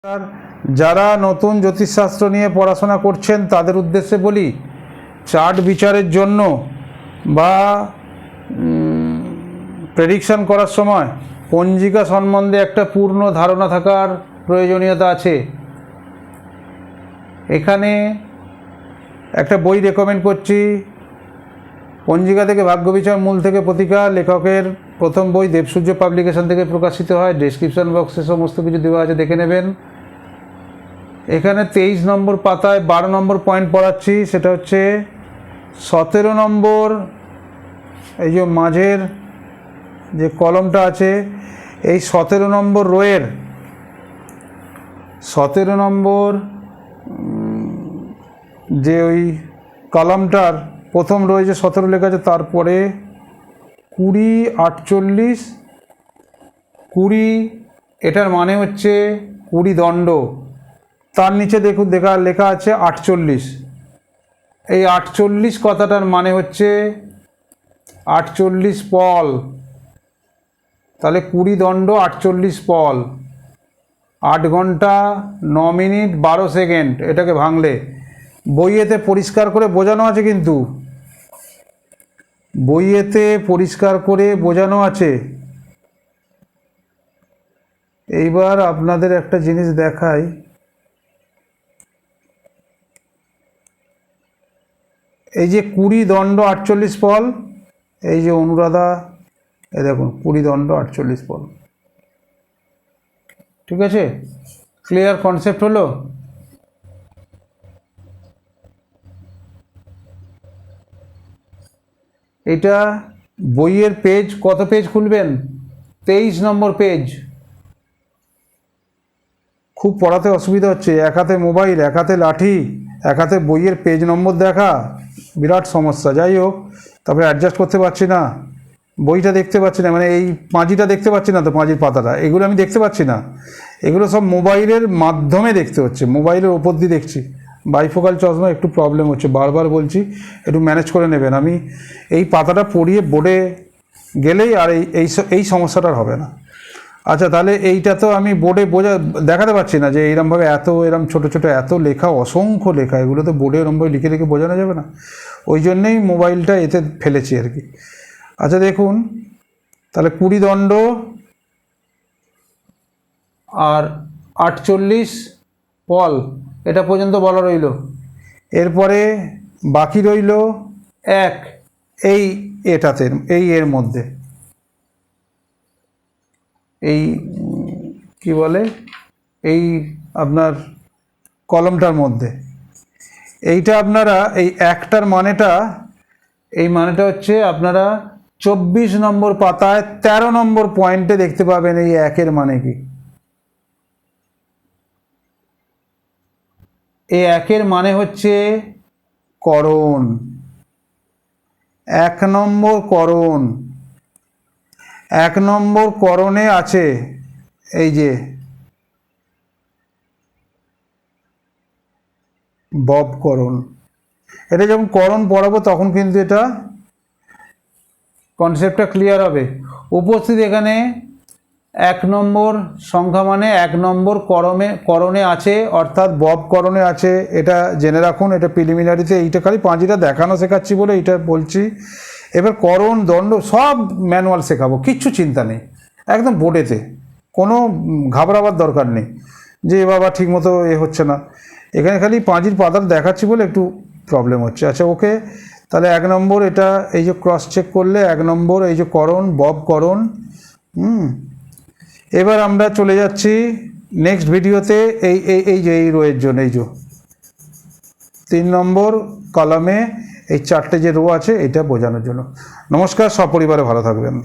আর যারা নতুন জ্যোতিষশাস্ত্র নিয়ে পড়াশোনা করছেন তাদের উদ্দেশ্যে বলি, চার্ট বিচারের জন্য বা প্রেডিকশন করার সময় পঞ্জিকা সম্বন্ধে একটা পূর্ণ ধারণা থাকার প্রয়োজনীয়তা আছে। এখানে একটা বই রেকমেন্ড করছি, পঞ্জিকা থেকে ভাগ্যবিচার, মূল থেকে প্রতিকার। লেখকের প্রথম বই দেবসূর্য পাবলিকেশন থেকে প্রকাশিত হয়। ডেসক্রিপশন বক্সে সমস্ত কিছু দেওয়া আছে, দেখে নেবেন। এখানে 23 নম্বর পাতায় 12 নম্বর পয়েন্ট পড়াচ্ছি, সেটা হচ্ছে 17 নম্বর এই যে মাঝের যে কলমটা আছে, এই 17 নম্বর রোয়ের 17 নম্বর যে ওই কলামটার প্রথম রোয়ে যে 17 লেখা আছে, তারপরে 20, 48, 20, এটার মানে হচ্ছে 20 দণ্ড। তার নিচে দেখুন লেখা আছে 48। এই 48 কথাটার মানে হচ্ছে 48 পল। তাহলে 20 দণ্ড 48 পল, 8 ঘন্টা 9 মিনিট 12 সেকেন্ড। এটাকে ভাঙলে বইয়েতে পরিষ্কার করে বোঝানো আছে, কিন্তু বইয়েতে পরিষ্কার করে বোঝানো আছে। এইবার আপনাদের একটা জিনিস দেখাই, এই যে 20 দণ্ড 48 পল, এই যে অনুরাধা, এই দেখুন 20 দণ্ড 48 পল। ঠিক আছে, ক্লিয়ার কনসেপ্ট হলো? এটা বইয়ের পেজ, কত পেজ খুলবেন? 23 নম্বর পেজ। খুব পড়াতে অসুবিধা হচ্ছে, এক হাতে মোবাইল, এক হাতে লাঠি, এক হাতে বইয়ের পেজ নম্বর দেখা, বিরাট সমস্যা। যাই হোক, তারপরে অ্যাডজাস্ট করতে পারছি না, বইটা দেখতে পাচ্ছি না, মানে এই পাঁজিটা দেখতে পাচ্ছি না, তো পাঁজির পাতাটা, এগুলো আমি দেখতে পাচ্ছি না। এগুলো সব মোবাইলের মাধ্যমে দেখতে হচ্ছে, মোবাইলের ওপর দিয়ে দেখছি। বাইফোকাল চশমা একটু প্রবলেম হচ্ছে, বারবার বলছি একটু ম্যানেজ করে নেবেন। আমি এই পাতাটা পড়িয়ে বোর্ডে গেলেই আর এই সমস্যাটা হবে না। আচ্ছা, তাহলে এইটা তো আমি বোর্ডে দেখাতে পারছি না যে এইরমভাবে এরম ছোটো ছোটো এত লেখা, অসংখ্য লেখা, এগুলো তো বোর্ডে এরমভাবে লিখে লিখে বোঝানো যাবে না। ওই জন্যেই মোবাইলটা এতে ফেলেছি আর কি। আচ্ছা দেখুন, তাহলে 20 দণ্ড আর 48 পল, এটা পর্যন্ত বলা রইল। এরপরে বাকি রইল এক, এটাতে, এর মধ্যে, এই কি বলে, এই আপনার কলমটার মধ্যে। এইটা আপনারা এই একটার মানেটা, এই মানেটা হচ্ছে আপনারা 24 নম্বর পাতায় 13 নম্বর পয়েন্টে দেখতে পাবেন এই একের মানে কি। এই একের মানে হচ্ছে করণ, 1 নম্বর করণ। 1 নম্বর করণে আছে এই যে ববকরণ। এটা যখন করণ পড়াবো তখন কিন্তু এটা কনসেপ্টটা ক্লিয়ার হবে। উপস্থিত এখানে 1 নম্বর সংখ্যা মানে 1 নম্বর করণে আছে, অর্থাৎ ববকরণে আছে। এটা জেনে রাখুন, এটা প্রিলিমিনারিতে, এইটা খালি পাঁজিটা দেখানো শেখাচ্ছি বলে এইটা বলছি। এবার করণ, দণ্ড সব ম্যানুয়াল শেখাবো, কিচ্ছু চিন্তা নেই, একদম বোর্ডেতে, কোনো ঘাবড়াবার দরকার নেই যে বাবা ঠিকমতো হচ্ছে না। এখানে খালি পাঁজির পাতাটা দেখাচ্ছি বলে একটু প্রবলেম হচ্ছে। আচ্ছা ওকে, তাহলে 1 নম্বর এটা, এই যে ক্রস চেক করলে 1 নম্বর এই যে করণ, ববকরণ। এবার আমরা চলে যাচ্ছি নেক্সট ভিডিওতে এই রোয়ের জন্য, এই যে 3 নম্বর কলামে এই 4টে যে রো আছে, এটা বোঝানোর জন্য। নমস্কার, সপরিবারে ভালো থাকবেন।